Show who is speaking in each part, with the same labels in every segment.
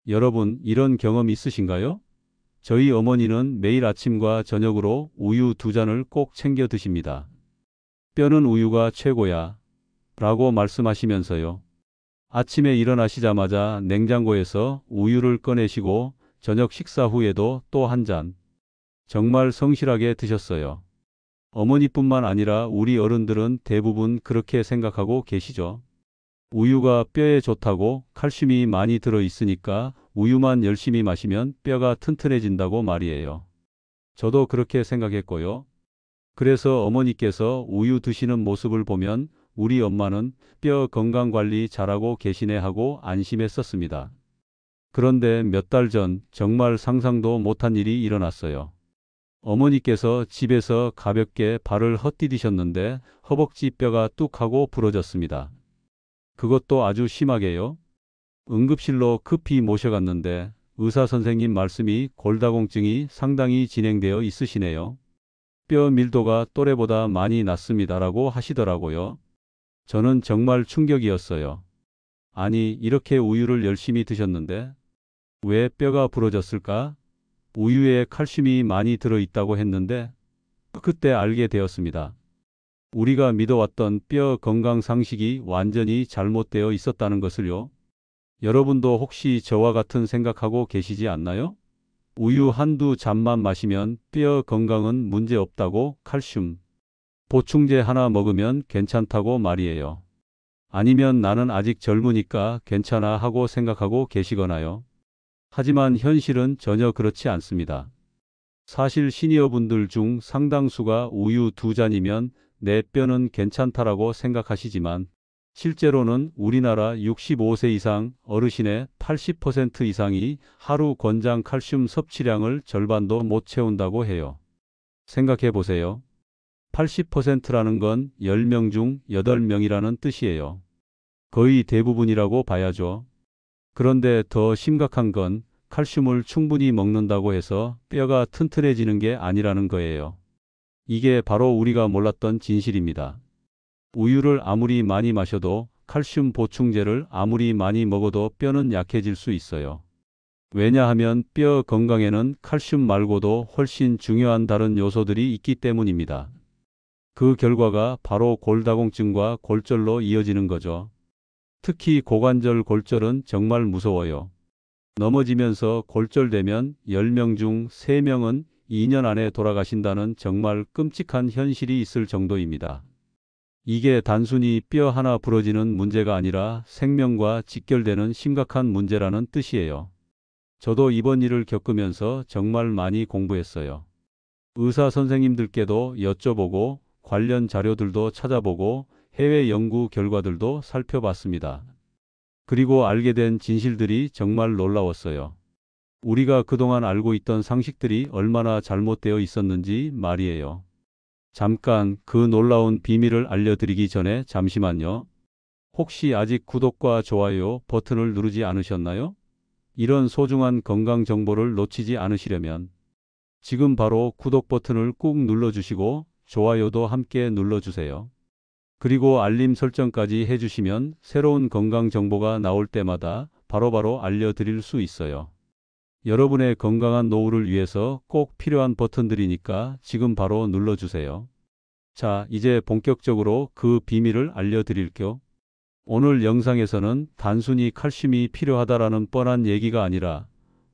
Speaker 1: 여러분, 이런 경험 있으신가요? 저희 어머니는 매일 아침과 저녁으로 우유 2잔을 꼭 챙겨 드십니다. 뼈는 우유가 최고야 라고 말씀하시면서요. 아침에 일어나시자마자 냉장고에서 우유를 꺼내시고 저녁 식사 후에도 또 한 잔. 정말 성실하게 드셨어요. 어머니뿐만 아니라 우리 어른들은 대부분 그렇게 생각하고 계시죠. 우유가 뼈에 좋다고, 칼슘이 많이 들어 있으니까 우유만 열심히 마시면 뼈가 튼튼해진다고 말이에요. 저도 그렇게 생각했고요. 그래서 어머니께서 우유 드시는 모습을 보면 우리 엄마는 뼈 건강 관리 잘하고 계시네 하고 안심했었습니다. 그런데 몇 달 전 정말 상상도 못한 일이 일어났어요. 어머니께서 집에서 가볍게 발을 헛디디셨는데 허벅지 뼈가 뚝 하고 부러졌습니다. 그것도 아주 심하게요. 응급실로 급히 모셔갔는데 의사 선생님 말씀이 골다공증이 상당히 진행되어 있으시네요. 뼈 밀도가 또래보다 많이 낮습니다라고 하시더라고요. 저는 정말 충격이었어요. 아니, 이렇게 우유를 열심히 드셨는데 왜 뼈가 부러졌을까? 우유에 칼슘이 많이 들어있다고 했는데 그때 알게 되었습니다. 우리가 믿어왔던 뼈 건강 상식이 완전히 잘못되어 있었다는 것을요. 여러분도 혹시 저와 같은 생각하고 계시지 않나요? 우유 한두 잔만 마시면 뼈 건강은 문제 없다고, 칼슘 보충제 하나 먹으면 괜찮다고 말이에요. 아니면 나는 아직 젊으니까 괜찮아 하고 생각하고 계시거나요. 하지만 현실은 전혀 그렇지 않습니다. 사실 시니어분들 중 상당수가 우유 2잔이면 내 뼈는 괜찮다라고 생각하시지만 실제로는 우리나라 65세 이상 어르신의 80% 이상이 하루 권장 칼슘 섭취량을 절반도 못 채운다고 해요. 생각해 보세요. 80%라는 건 10명 중 8명이라는 뜻이에요. 거의 대부분이라고 봐야죠. 그런데 더 심각한 건 칼슘을 충분히 먹는다고 해서 뼈가 튼튼해지는 게 아니라는 거예요. 이게 바로 우리가 몰랐던 진실입니다. 우유를 아무리 많이 마셔도 칼슘 보충제를 아무리 많이 먹어도 뼈는 약해질 수 있어요. 왜냐하면 뼈 건강에는 칼슘 말고도 훨씬 중요한 다른 요소들이 있기 때문입니다. 그 결과가 바로 골다공증과 골절로 이어지는 거죠. 특히 고관절 골절은 정말 무서워요. 넘어지면서 골절되면 10명 중 3명은 2년 안에 돌아가신다는 정말 끔찍한 현실이 있을 정도입니다. 이게 단순히 뼈 하나 부러지는 문제가 아니라 생명과 직결되는 심각한 문제라는 뜻이에요. 저도 이번 일을 겪으면서 정말 많이 공부했어요. 의사 선생님들께도 여쭤보고 관련 자료들도 찾아보고 해외 연구 결과들도 살펴봤습니다. 그리고 알게 된 진실들이 정말 놀라웠어요. 우리가 그동안 알고 있던 상식들이 얼마나 잘못되어 있었는지 말이에요. 잠깐 그 놀라운 비밀을 알려드리기 전에 잠시만요. 혹시 아직 구독과 좋아요 버튼을 누르지 않으셨나요? 이런 소중한 건강 정보를 놓치지 않으시려면 지금 바로 구독 버튼을 꾹 눌러주시고 좋아요도 함께 눌러주세요. 그리고 알림 설정까지 해주시면 새로운 건강 정보가 나올 때마다 바로바로 알려드릴 수 있어요. 여러분의 건강한 노후를 위해서 꼭 필요한 버튼들이니까 지금 바로 눌러주세요. 자, 이제 본격적으로 그 비밀을 알려드릴게요. 오늘 영상에서는 단순히 칼슘이 필요하다라는 뻔한 얘기가 아니라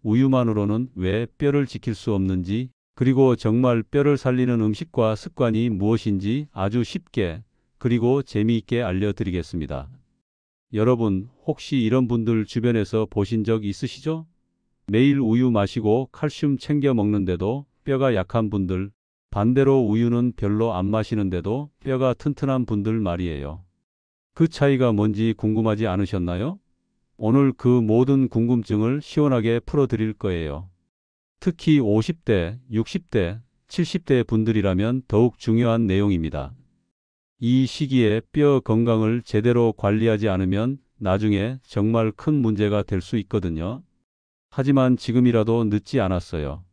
Speaker 1: 우유만으로는 왜 뼈를 지킬 수 없는지, 그리고 정말 뼈를 살리는 음식과 습관이 무엇인지 아주 쉽게 그리고 재미있게 알려드리겠습니다. 여러분, 혹시 이런 분들 주변에서 보신 적 있으시죠? 매일 우유 마시고 칼슘 챙겨 먹는데도 뼈가 약한 분들, 반대로 우유는 별로 안 마시는데도 뼈가 튼튼한 분들 말이에요. 그 차이가 뭔지 궁금하지 않으셨나요? 오늘 그 모든 궁금증을 시원하게 풀어드릴 거예요. 특히 50대, 60대, 70대 분들이라면 더욱 중요한 내용입니다. 이 시기에 뼈 건강을 제대로 관리하지 않으면 나중에 정말 큰 문제가 될 수 있거든요. 하지만 지금이라도 늦지 않았어요.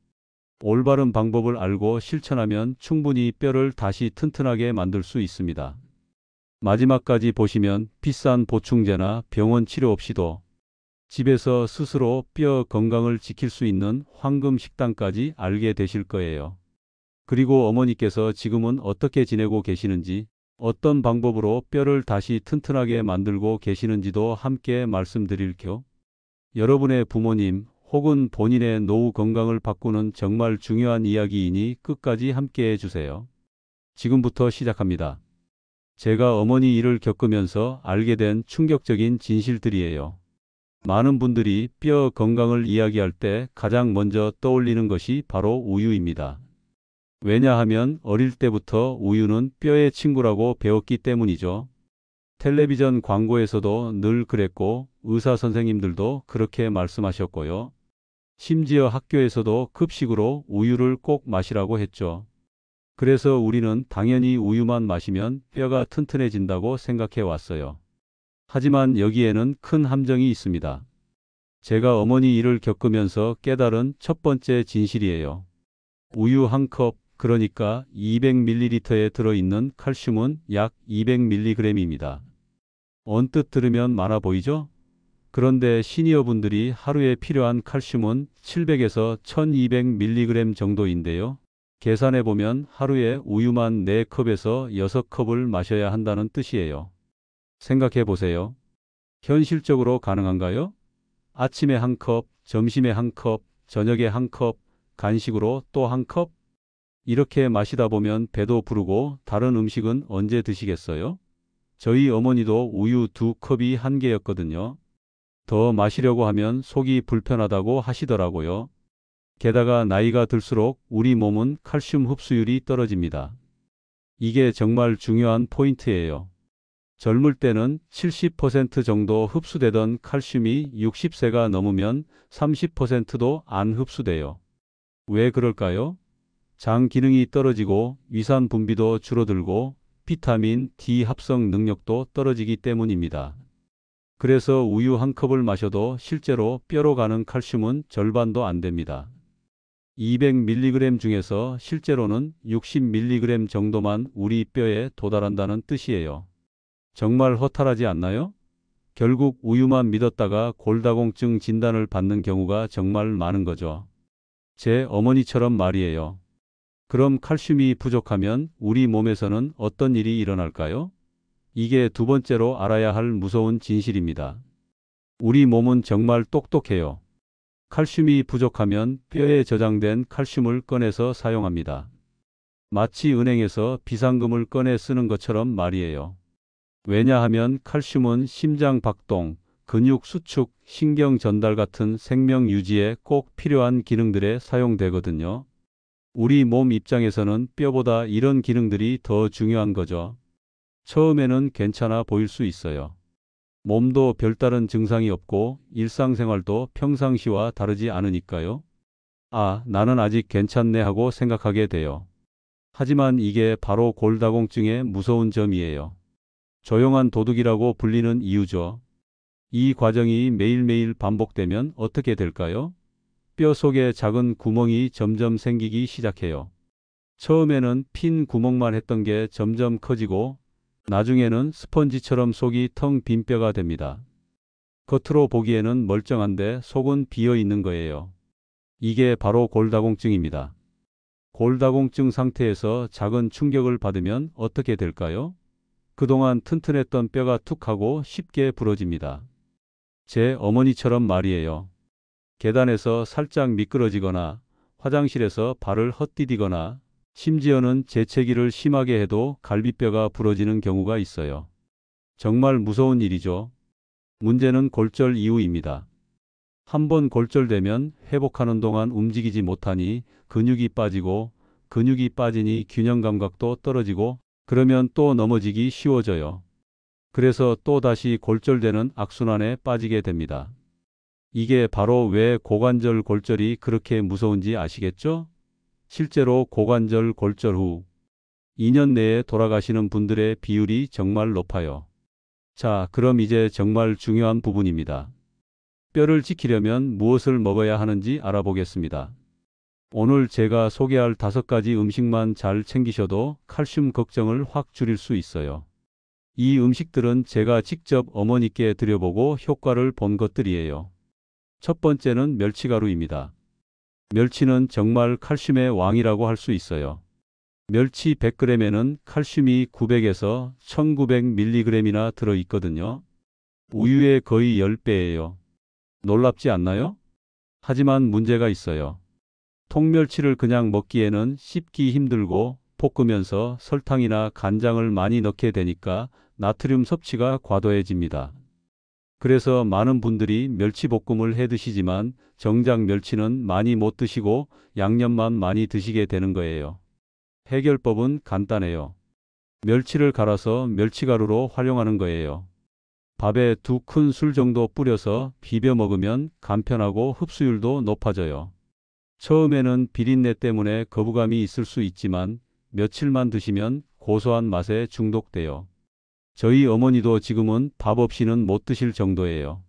Speaker 1: 올바른 방법을 알고 실천하면 충분히 뼈를 다시 튼튼하게 만들 수 있습니다. 마지막까지 보시면 비싼 보충제나 병원 치료 없이도 집에서 스스로 뼈 건강을 지킬 수 있는 황금 식단까지 알게 되실 거예요. 그리고 어머니께서 지금은 어떻게 지내고 계시는지, 어떤 방법으로 뼈를 다시 튼튼하게 만들고 계시는지도 함께 말씀드릴게요. 여러분의 부모님 혹은 본인의 노후 건강을 바꾸는 정말 중요한 이야기이니 끝까지 함께 해주세요. 지금부터 시작합니다. 제가 어머니 일을 겪으면서 알게 된 충격적인 진실들이에요. 많은 분들이 뼈 건강을 이야기할 때 가장 먼저 떠올리는 것이 바로 우유입니다. 왜냐하면 어릴 때부터 우유는 뼈의 친구라고 배웠기 때문이죠. 텔레비전 광고에서도 늘 그랬고 의사 선생님들도 그렇게 말씀하셨고요. 심지어 학교에서도 급식으로 우유를 꼭 마시라고 했죠. 그래서 우리는 당연히 우유만 마시면 뼈가 튼튼해진다고 생각해 왔어요. 하지만 여기에는 큰 함정이 있습니다. 제가 어머니 일을 겪으면서 깨달은 첫 번째 진실이에요. 우유 한 컵, 그러니까 200ml에 들어있는 칼슘은 약 200mg입니다. 언뜻 들으면 많아 보이죠? 그런데 시니어분들이 하루에 필요한 칼슘은 700에서 1200mg 정도인데요. 계산해 보면 하루에 우유만 4컵에서 6컵을 마셔야 한다는 뜻이에요. 생각해 보세요. 현실적으로 가능한가요? 아침에 한 컵, 점심에 한 컵, 저녁에 한 컵, 간식으로 또 한 컵? 이렇게 마시다 보면 배도 부르고 다른 음식은 언제 드시겠어요? 저희 어머니도 우유 2컵이 한계였거든요. 더 마시려고 하면 속이 불편하다고 하시더라고요. 게다가 나이가 들수록 우리 몸은 칼슘 흡수율이 떨어집니다. 이게 정말 중요한 포인트예요. 젊을 때는 70% 정도 흡수되던 칼슘이 60세가 넘으면 30%도 안 흡수돼요. 왜 그럴까요? 장 기능이 떨어지고 위산 분비도 줄어들고 비타민 D 합성 능력도 떨어지기 때문입니다. 그래서 우유 한 컵을 마셔도 실제로 뼈로 가는 칼슘은 절반도 안 됩니다. 200mg 중에서 실제로는 60mg 정도만 우리 뼈에 도달한다는 뜻이에요. 정말 허탈하지 않나요? 결국 우유만 믿었다가 골다공증 진단을 받는 경우가 정말 많은 거죠. 제 어머니처럼 말이에요. 그럼 칼슘이 부족하면 우리 몸에서는 어떤 일이 일어날까요? 이게 두 번째로 알아야 할 무서운 진실입니다. 우리 몸은 정말 똑똑해요. 칼슘이 부족하면 뼈에 저장된 칼슘을 꺼내서 사용합니다. 마치 은행에서 비상금을 꺼내 쓰는 것처럼 말이에요. 왜냐하면 칼슘은 심장 박동, 근육 수축, 신경 전달 같은 생명 유지에 꼭 필요한 기능들에 사용되거든요. 우리 몸 입장에서는 뼈보다 이런 기능들이 더 중요한 거죠. 처음에는 괜찮아 보일 수 있어요. 몸도 별다른 증상이 없고 일상생활도 평상시와 다르지 않으니까요. 아, 나는 아직 괜찮네 하고 생각하게 돼요. 하지만 이게 바로 골다공증의 무서운 점이에요. 조용한 도둑이라고 불리는 이유죠. 이 과정이 매일매일 반복되면 어떻게 될까요? 뼈 속에 작은 구멍이 점점 생기기 시작해요. 처음에는 핀 구멍만 했던 게 점점 커지고 나중에는 스펀지처럼 속이 텅 빈 뼈가 됩니다. 겉으로 보기에는 멀쩡한데 속은 비어 있는 거예요. 이게 바로 골다공증입니다. 골다공증 상태에서 작은 충격을 받으면 어떻게 될까요? 그동안 튼튼했던 뼈가 툭 하고 쉽게 부러집니다. 제 어머니처럼 말이에요. 계단에서 살짝 미끄러지거나 화장실에서 발을 헛디디거나 심지어는 재채기를 심하게 해도 갈비뼈가 부러지는 경우가 있어요. 정말 무서운 일이죠. 문제는 골절 이후입니다. 한번 골절되면 회복하는 동안 움직이지 못하니 근육이 빠지고 근육이 빠지니 균형 감각도 떨어지고 그러면 또 넘어지기 쉬워져요. 그래서 또 다시 골절되는 악순환에 빠지게 됩니다. 이게 바로 왜 고관절 골절이 그렇게 무서운지 아시겠죠? 실제로 고관절 골절 후 2년 내에 돌아가시는 분들의 비율이 정말 높아요. 자, 그럼 이제 정말 중요한 부분입니다. 뼈를 지키려면 무엇을 먹어야 하는지 알아보겠습니다. 오늘 제가 소개할 5가지 음식만 잘 챙기셔도 칼슘 걱정을 확 줄일 수 있어요. 이 음식들은 제가 직접 어머니께 드려보고 효과를 본 것들이에요. 첫 번째는 멸치가루입니다. 멸치는 정말 칼슘의 왕이라고 할 수 있어요. 멸치 100g에는 칼슘이 900에서 1900mg이나 들어있거든요. 우유의 거의 10배예요. 놀랍지 않나요? 하지만 문제가 있어요. 통멸치를 그냥 먹기에는 씹기 힘들고 볶으면서 설탕이나 간장을 많이 넣게 되니까 나트륨 섭취가 과도해집니다. 그래서 많은 분들이 멸치볶음을 해 드시지만 정작 멸치는 많이 못 드시고 양념만 많이 드시게 되는 거예요. 해결법은 간단해요. 멸치를 갈아서 멸치가루로 활용하는 거예요. 밥에 2큰술 정도 뿌려서 비벼 먹으면 간편하고 흡수율도 높아져요. 처음에는 비린내 때문에 거부감이 있을 수 있지만 며칠만 드시면 고소한 맛에 중독돼요. 저희 어머니도 지금은 밥 없이는 못 드실 정도예요.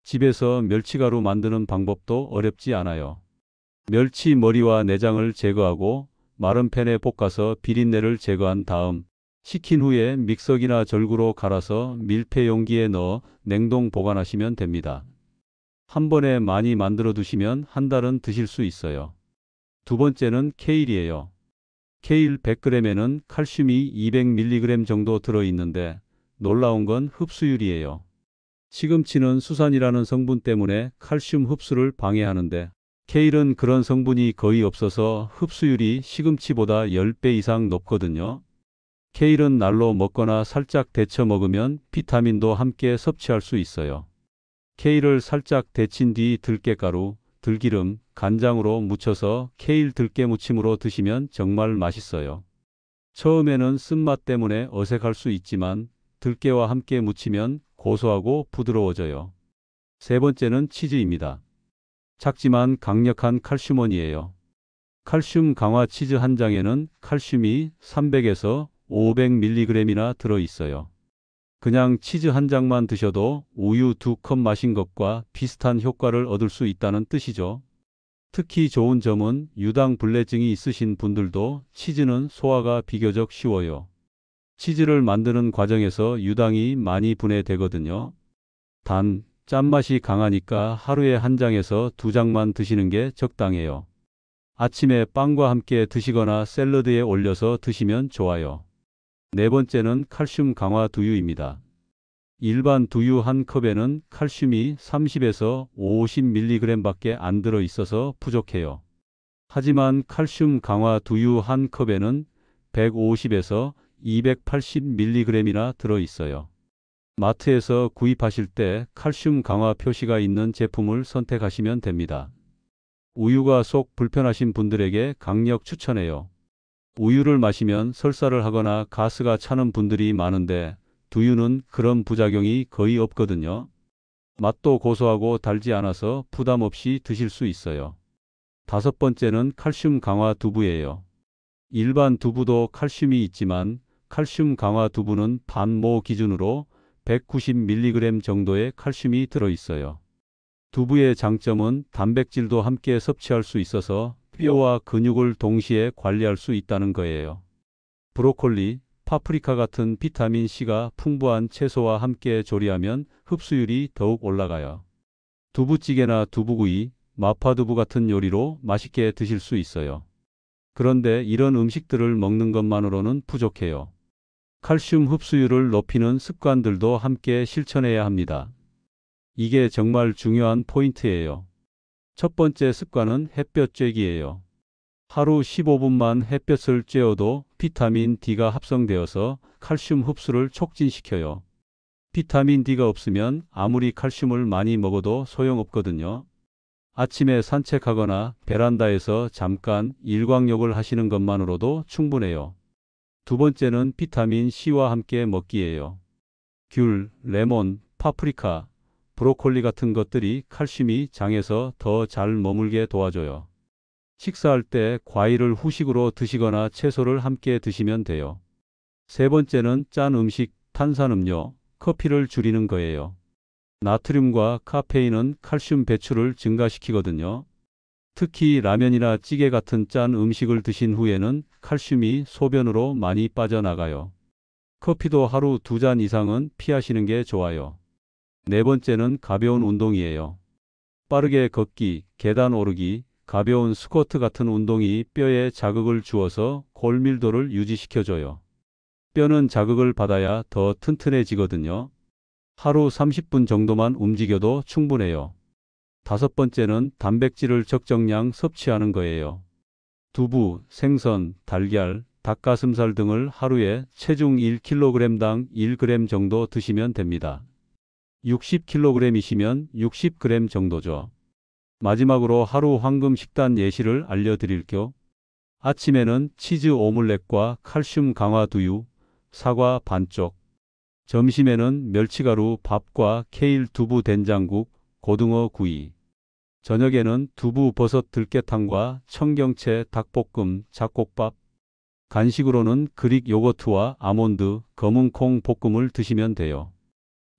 Speaker 1: 집에서 멸치가루 만드는 방법도 어렵지 않아요. 멸치 머리와 내장을 제거하고 마른 팬에 볶아서 비린내를 제거한 다음 식힌 후에 믹서기나 절구로 갈아서 밀폐 용기에 넣어 냉동 보관하시면 됩니다. 한 번에 많이 만들어 두시면 한 달은 드실 수 있어요. 두 번째는 케일이에요. 케일 100g에는 칼슘이 200mg 정도 들어있는데 놀라운 건 흡수율이에요. 시금치는 수산이라는 성분 때문에 칼슘 흡수를 방해하는데 케일은 그런 성분이 거의 없어서 흡수율이 시금치보다 10배 이상 높거든요. 케일은 날로 먹거나 살짝 데쳐 먹으면 비타민도 함께 섭취할 수 있어요. 케일을 살짝 데친 뒤 들깨가루, 들기름, 간장으로 무쳐서 케일 들깨 무침으로 드시면 정말 맛있어요. 처음에는 쓴맛 때문에 어색할 수 있지만 들깨와 함께 무치면 고소하고 부드러워져요. 세 번째는 치즈입니다. 작지만 강력한 칼슘원이에요. 칼슘 강화 치즈 한 장에는 칼슘이 300에서 500mg이나 들어있어요. 그냥 치즈 한 장만 드셔도 우유 2컵 마신 것과 비슷한 효과를 얻을 수 있다는 뜻이죠. 특히 좋은 점은 유당 불내증이 있으신 분들도 치즈는 소화가 비교적 쉬워요. 치즈를 만드는 과정에서 유당이 많이 분해되거든요. 단, 짠맛이 강하니까 하루에 한 장에서 2장만 드시는 게 적당해요. 아침에 빵과 함께 드시거나 샐러드에 올려서 드시면 좋아요. 네 번째는 칼슘 강화 두유입니다. 일반 두유 한 컵에는 칼슘이 30에서 50mg 밖에 안 들어 있어서 부족해요. 하지만 칼슘 강화 두유 한 컵에는 150에서 280mg이나 들어 있어요. 마트에서 구입하실 때 칼슘 강화 표시가 있는 제품을 선택하시면 됩니다. 우유가 속 불편하신 분들에게 강력 추천해요. 우유를 마시면 설사를 하거나 가스가 차는 분들이 많은데 두유는 그런 부작용이 거의 없거든요. 맛도 고소하고 달지 않아서 부담 없이 드실 수 있어요. 다섯 번째는 칼슘 강화 두부예요. 일반 두부도 칼슘이 있지만 칼슘 강화 두부는 반모 기준으로 190mg 정도의 칼슘이 들어있어요. 두부의 장점은 단백질도 함께 섭취할 수 있어서 뼈와 근육을 동시에 관리할 수 있다는 거예요. 브로콜리, 파프리카 같은 비타민C가 풍부한 채소와 함께 조리하면 흡수율이 더욱 올라가요. 두부찌개나 두부구이, 마파두부 같은 요리로 맛있게 드실 수 있어요. 그런데 이런 음식들을 먹는 것만으로는 부족해요. 칼슘 흡수율을 높이는 습관들도 함께 실천해야 합니다. 이게 정말 중요한 포인트예요. 첫 번째 습관은 햇볕 쬐기예요. 하루 15분만 햇볕을 쬐어도 비타민 D가 합성되어서 칼슘 흡수를 촉진시켜요. 비타민 D가 없으면 아무리 칼슘을 많이 먹어도 소용없거든요. 아침에 산책하거나 베란다에서 잠깐 일광욕을 하시는 것만으로도 충분해요. 두 번째는 비타민 C와 함께 먹기예요. 귤, 레몬, 파프리카, 브로콜리 같은 것들이 칼슘이 장에서 더 잘 머물게 도와줘요. 식사할 때 과일을 후식으로 드시거나 채소를 함께 드시면 돼요. 세 번째는 짠 음식, 탄산음료, 커피를 줄이는 거예요. 나트륨과 카페인은 칼슘 배출을 증가시키거든요. 특히 라면이나 찌개 같은 짠 음식을 드신 후에는 칼슘이 소변으로 많이 빠져나가요. 커피도 하루 2잔 이상은 피하시는 게 좋아요. 네 번째는 가벼운 운동이에요. 빠르게 걷기, 계단 오르기, 가벼운 스쿼트 같은 운동이 뼈에 자극을 주어서 골밀도를 유지시켜줘요. 뼈는 자극을 받아야 더 튼튼해지거든요. 하루 30분 정도만 움직여도 충분해요. 다섯 번째는 단백질을 적정량 섭취하는 거예요. 두부, 생선, 달걀, 닭가슴살 등을 하루에 체중 1kg당 1g 정도 드시면 됩니다. 60kg이시면 60g 정도죠. 마지막으로 하루 황금 식단 예시를 알려드릴게요. 아침에는 치즈 오믈렛과 칼슘 강화 두유, 사과 반쪽. 점심에는 멸치가루 밥과 케일 두부 된장국, 고등어 구이. 저녁에는 두부 버섯 들깨탕과 청경채 닭볶음 잡곡밥. 간식으로는 그릭 요거트와 아몬드, 검은콩 볶음을 드시면 돼요.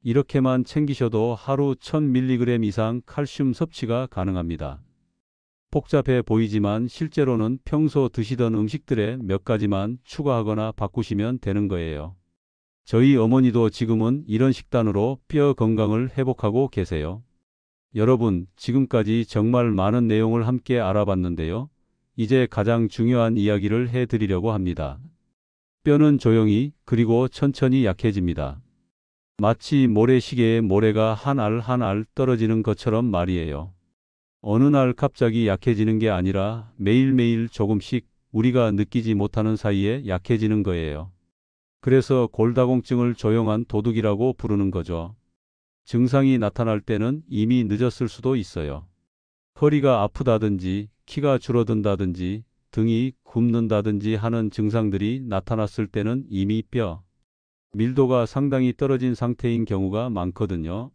Speaker 1: 이렇게만 챙기셔도 하루 1000mg 이상 칼슘 섭취가 가능합니다. 복잡해 보이지만 실제로는 평소 드시던 음식들에 몇 가지만 추가하거나 바꾸시면 되는 거예요. 저희 어머니도 지금은 이런 식단으로 뼈 건강을 회복하고 계세요. 여러분, 지금까지 정말 많은 내용을 함께 알아봤는데요. 이제 가장 중요한 이야기를 해드리려고 합니다. 뼈는 조용히 그리고 천천히 약해집니다. 마치 모래시계의 모래가 한 알 한 알 떨어지는 것처럼 말이에요. 어느 날 갑자기 약해지는 게 아니라 매일매일 조금씩 우리가 느끼지 못하는 사이에 약해지는 거예요. 그래서 골다공증을 조용한 도둑이라고 부르는 거죠. 증상이 나타날 때는 이미 늦었을 수도 있어요. 허리가 아프다든지 키가 줄어든다든지 등이 굽는다든지 하는 증상들이 나타났을 때는 이미 뼈 밀도가 상당히 떨어진 상태인 경우가 많거든요.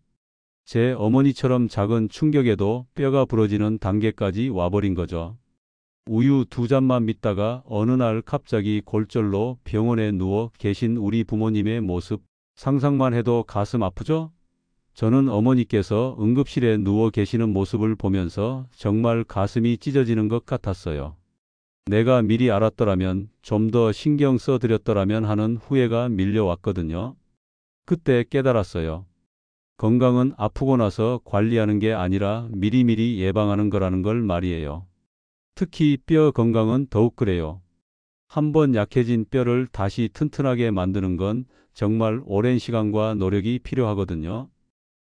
Speaker 1: 제 어머니처럼 작은 충격에도 뼈가 부러지는 단계까지 와버린 거죠. 우유 2잔만 믿다가 어느 날 갑자기 골절로 병원에 누워 계신 우리 부모님의 모습 상상만 해도 가슴 아프죠? 저는 어머니께서 응급실에 누워 계시는 모습을 보면서 정말 가슴이 찢어지는 것 같았어요. 내가 미리 알았더라면, 좀 더 신경 써드렸더라면 하는 후회가 밀려왔거든요. 그때 깨달았어요. 건강은 아프고 나서 관리하는 게 아니라 미리미리 예방하는 거라는 걸 말이에요. 특히 뼈 건강은 더욱 그래요. 한번 약해진 뼈를 다시 튼튼하게 만드는 건 정말 오랜 시간과 노력이 필요하거든요.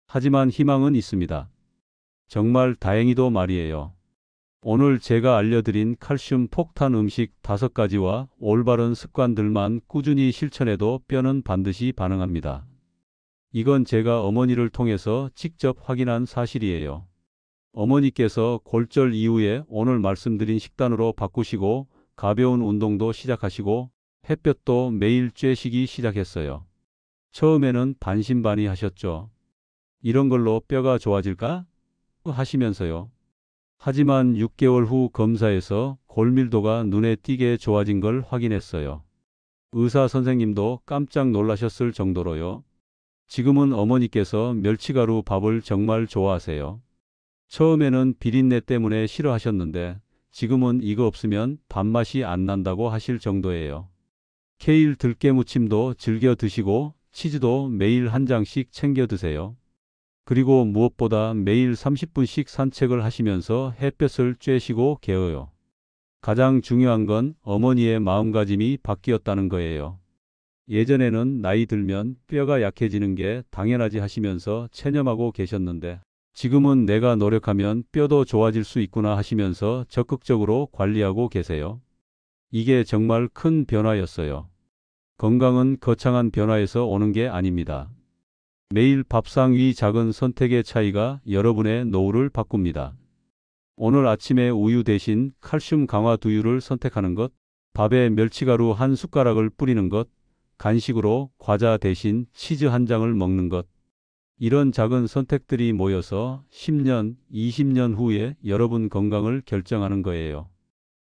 Speaker 1: 하지만 희망은 있습니다. 정말 다행히도 말이에요. 오늘 제가 알려드린 칼슘 폭탄 음식 5가지와 올바른 습관들만 꾸준히 실천해도 뼈는 반드시 반응합니다. 이건 제가 어머니를 통해서 직접 확인한 사실이에요. 어머니께서 골절 이후에 오늘 말씀드린 식단으로 바꾸시고 가벼운 운동도 시작하시고 햇볕도 매일 쬐시기 시작했어요. 처음에는 반신반의하셨죠. 이런 걸로 뼈가 좋아질까? 하시면서요. 하지만 6개월 후 검사에서 골밀도가 눈에 띄게 좋아진 걸 확인했어요. 의사 선생님도 깜짝 놀라셨을 정도로요. 지금은 어머니께서 멸치가루 밥을 정말 좋아하세요. 처음에는 비린내 때문에 싫어하셨는데 지금은 이거 없으면 밥맛이 안 난다고 하실 정도예요. 케일 들깨무침도 즐겨 드시고 치즈도 매일 한 장씩 챙겨 드세요. 그리고 무엇보다 매일 30분씩 산책을 하시면서 햇볕을 쬐시고 개어요. 가장 중요한 건 어머니의 마음가짐이 바뀌었다는 거예요. 예전에는 나이 들면 뼈가 약해지는 게 당연하지 하시면서 체념하고 계셨는데 지금은 내가 노력하면 뼈도 좋아질 수 있구나 하시면서 적극적으로 관리하고 계세요. 이게 정말 큰 변화였어요. 건강은 거창한 변화에서 오는 게 아닙니다. 매일 밥상 위 작은 선택의 차이가 여러분의 노후를 바꿉니다. 오늘 아침에 우유 대신 칼슘 강화 두유를 선택하는 것, 밥에 멸치가루 한 숟가락을 뿌리는 것, 간식으로 과자 대신 치즈 한 장을 먹는 것. 이런 작은 선택들이 모여서 10년, 20년 후에 여러분 건강을 결정하는 거예요.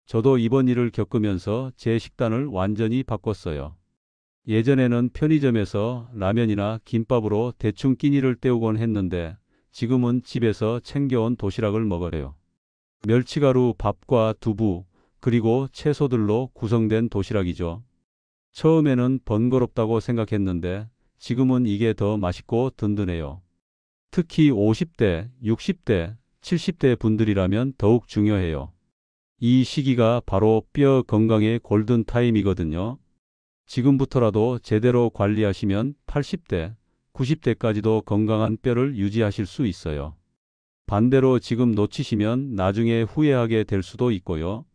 Speaker 1: 저도 이번 일을 겪으면서 제 식단을 완전히 바꿨어요. 예전에는 편의점에서 라면이나 김밥으로 대충 끼니를 때우곤 했는데 지금은 집에서 챙겨온 도시락을 먹어요. 멸치가루 밥과 두부, 그리고 채소들로 구성된 도시락이죠. 처음에는 번거롭다고 생각했는데 지금은 이게 더 맛있고 든든해요. 특히 50대, 60대, 70대 분들이라면 더욱 중요해요. 이 시기가 바로 뼈 건강의 골든 타임이거든요. 지금부터라도 제대로 관리하시면 80대, 90대까지도 건강한 뼈를 유지하실 수 있어요. 반대로 지금 놓치시면 나중에 후회하게 될 수도 있고요.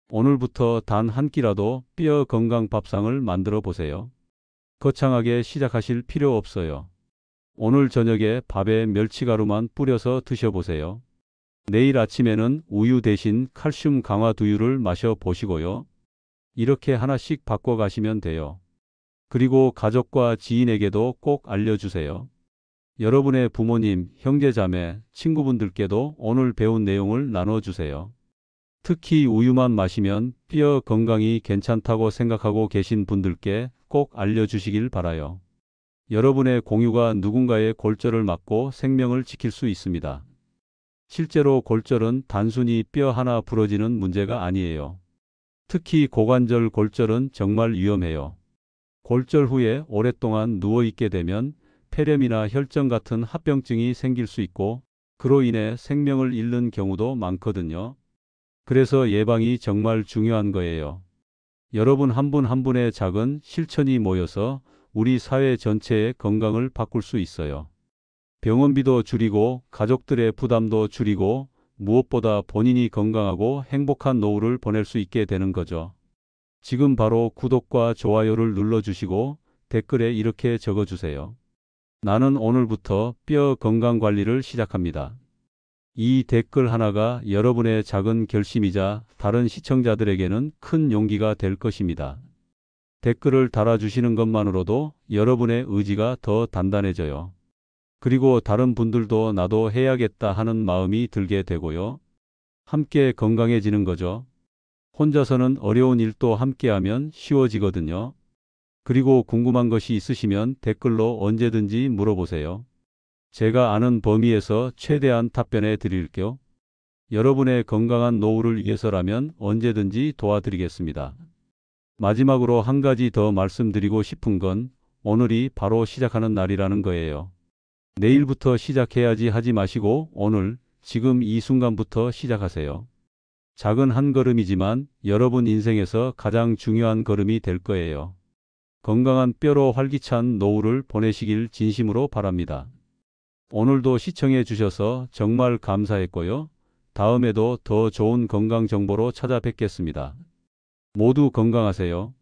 Speaker 1: 오늘부터 단 한 끼라도 뼈 건강 밥상을 만들어 보세요. 거창하게 시작하실 필요 없어요. 오늘 저녁에 밥에 멸치가루만 뿌려서 드셔보세요. 내일 아침에는 우유 대신 칼슘 강화 두유를 마셔 보시고요. 이렇게 하나씩 바꿔가시면 돼요. 그리고 가족과 지인에게도 꼭 알려주세요. 여러분의 부모님, 형제자매, 친구분들께도 오늘 배운 내용을 나눠주세요. 특히 우유만 마시면 뼈 건강이 괜찮다고 생각하고 계신 분들께 꼭 알려주시길 바라요. 여러분의 공유가 누군가의 골절을 막고 생명을 지킬 수 있습니다. 실제로 골절은 단순히 뼈 하나 부러지는 문제가 아니에요. 특히 고관절 골절은 정말 위험해요. 골절 후에 오랫동안 누워있게 되면 폐렴이나 혈전 같은 합병증이 생길 수 있고 그로 인해 생명을 잃는 경우도 많거든요. 그래서 예방이 정말 중요한 거예요. 여러분 한 분 한 분의 작은 실천이 모여서 우리 사회 전체의 건강을 바꿀 수 있어요. 병원비도 줄이고 가족들의 부담도 줄이고 무엇보다 본인이 건강하고 행복한 노후를 보낼 수 있게 되는 거죠. 지금 바로 구독과 좋아요를 눌러주시고 댓글에 이렇게 적어주세요. 나는 오늘부터 뼈 건강 관리를 시작합니다. 이 댓글 하나가 여러분의 작은 결심이자 다른 시청자들에게는 큰 용기가 될 것입니다. 댓글을 달아주시는 것만으로도 여러분의 의지가 더 단단해져요. 그리고 다른 분들도 나도 해야겠다 하는 마음이 들게 되고요. 함께 건강해지는 거죠. 혼자서는 어려운 일도 함께하면 쉬워지거든요. 그리고 궁금한 것이 있으시면 댓글로 언제든지 물어보세요. 제가 아는 범위에서 최대한 답변해 드릴게요. 여러분의 건강한 노후를 위해서라면 언제든지 도와드리겠습니다. 마지막으로 한 가지 더 말씀드리고 싶은 건 오늘이 바로 시작하는 날이라는 거예요. 내일부터 시작해야지 하지 마시고 오늘, 지금 이 순간부터 시작하세요. 작은 한 걸음이지만 여러분 인생에서 가장 중요한 걸음이 될 거예요. 건강한 뼈로 활기찬 노후를 보내시길 진심으로 바랍니다. 오늘도 시청해 주셔서 정말 감사했고요. 다음에도 더 좋은 건강 정보로 찾아뵙겠습니다. 모두 건강하세요.